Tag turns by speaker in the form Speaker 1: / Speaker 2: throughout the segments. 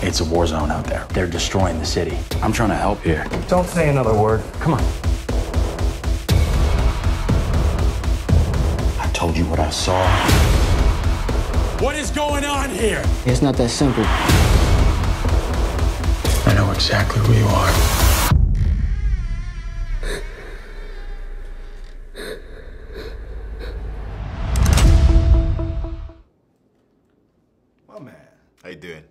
Speaker 1: It's a war zone out there. They're destroying the city. I'm trying to help here.
Speaker 2: Don't say another word.
Speaker 1: Come on. I told you what I saw.
Speaker 3: What is going on here?
Speaker 4: It's not that simple.
Speaker 1: I know exactly who you are.
Speaker 5: My man.
Speaker 6: How you doing?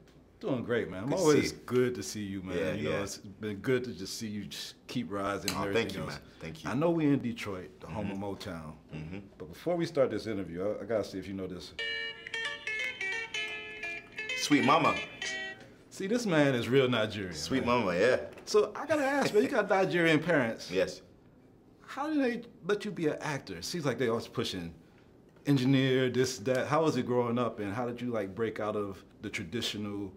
Speaker 5: Doing great, man.
Speaker 6: Good
Speaker 5: Always
Speaker 6: to see you.
Speaker 5: good to see you, man.
Speaker 6: Yeah,
Speaker 5: you know,
Speaker 6: yeah.
Speaker 5: it's been good to just see you just keep rising and
Speaker 6: Oh,
Speaker 5: everything
Speaker 6: thank you,
Speaker 5: else.
Speaker 6: man. Thank you.
Speaker 5: I know we in Detroit, the home of Motown. But before we start this interview, I gotta see if you know this.
Speaker 6: Sweet mama.
Speaker 5: See, this man is real Nigerian.
Speaker 6: Sweet
Speaker 5: man.
Speaker 6: mama, yeah.
Speaker 5: So I gotta ask, man, you got Nigerian parents.
Speaker 6: Yes.
Speaker 5: How did they let you be an actor? Seems like they always pushing engineer, this, that. How was it growing up, and how did you like break out of the traditional,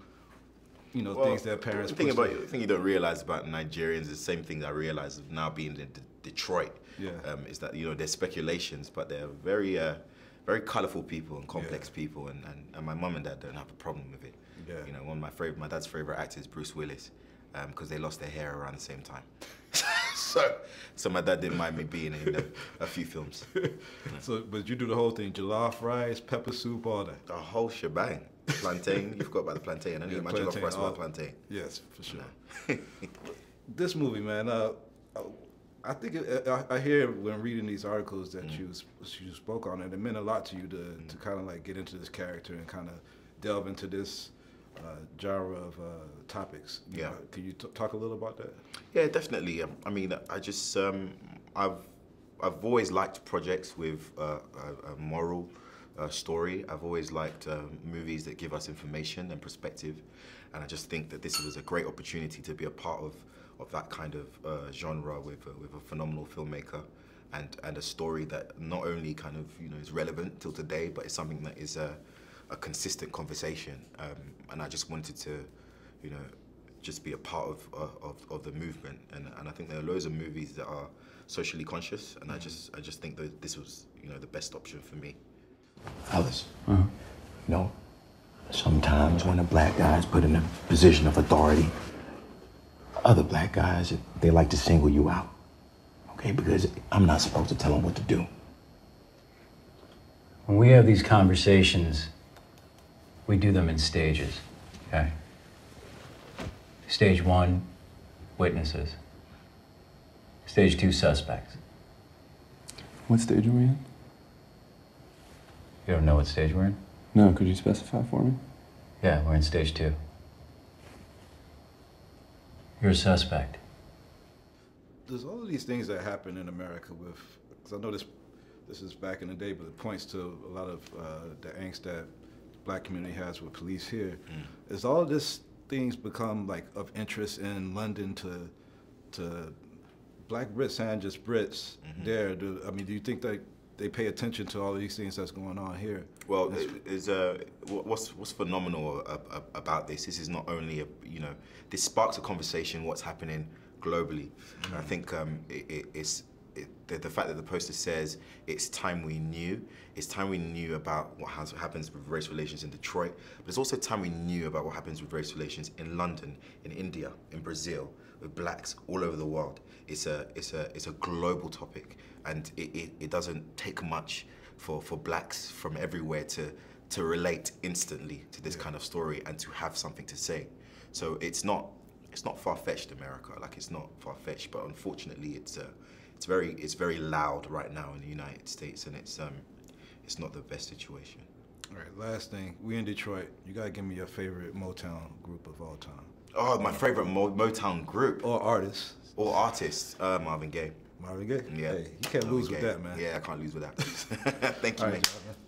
Speaker 5: you know, things that parents
Speaker 6: The thing
Speaker 5: push?
Speaker 6: you don't realize about Nigerians is the same thing I realize of now being in Detroit.
Speaker 5: Yeah.
Speaker 6: Is that, you know, there's speculations, but they're very, very colorful people and complex people, and my mum and dad don't have a problem with it.
Speaker 5: Yeah.
Speaker 6: You know, my dad's favorite actor is Bruce Willis, because they lost their hair around the same time. so my dad didn't mind me being in a few films.
Speaker 5: So, but you do the whole thing: jollof rice, pepper soup, all that.
Speaker 6: The whole shebang. Plantain. You forgot about the plantain. I need my jollof rice without plantain.
Speaker 5: Yes, for sure. This movie, man. I think I hear when reading these articles that you spoke on it. It meant a lot to you to kind of like get into this character and kind of delve into this genre of topics.
Speaker 6: Yeah.
Speaker 5: Can you talk a little about that?
Speaker 6: Yeah, definitely. I mean, I just I've always liked projects with a moral story. I've always liked movies that give us information and perspective, and I just think that this was a great opportunity to be a part of that kind of genre with a phenomenal filmmaker and a story that not only kind of, you know, is relevant till today, but it's something that is a consistent conversation. And I just wanted to, you know, just be a part of the movement. And I think there are loads of movies that are socially conscious, and I just think that this was, you know, the best option for me.
Speaker 1: Fellas, you know, sometimes when a black guy is put in a position of authority, other black guys, they like to single you out, okay? Because I'm not supposed to tell them what to do.
Speaker 7: When we have these conversations, we do them in stages, okay? Stage 1, witnesses. Stage 2, suspects.
Speaker 2: What stage are we in?
Speaker 7: You don't know what stage we're in?
Speaker 2: No, could you specify for me?
Speaker 7: Yeah, we're in stage 2. You're a suspect.
Speaker 5: There's all of these things that happen in America with, because I know this is back in the day, but it points to a lot of the angst that the black community has with police here. Is all of this things become like of interest in London to black Brits and just Brits there? I mean, do you think that they pay attention to all of these things that's going on here?
Speaker 6: Well, what's phenomenal about this is not only you know, this sparks a conversation what's happening globally. I think the fact that the poster says it's time we knew. It's time we knew about what happens with race relations in Detroit, but it's also time we knew about what happens with race relations in London, in India, in Brazil, with blacks all over the world. It's a global topic, and it doesn't take much for blacks from everywhere to relate instantly to this kind of story and to have something to say. So it's not far-fetched, America. Like, it's not far-fetched, but unfortunately it's very loud right now in the United States, and it's not the best situation.
Speaker 5: All right, last thing, we in Detroit. You gotta give me your favorite Motown group of all time.
Speaker 6: Oh, my favorite Motown group.
Speaker 5: Or artist.
Speaker 6: Or artist, Marvin Gaye.
Speaker 5: Marvin Gaye?
Speaker 6: Yeah.
Speaker 5: Hey, you can't lose with that, man.
Speaker 6: Yeah, I can't lose with that. Thank you,
Speaker 5: All
Speaker 6: mate.
Speaker 5: right,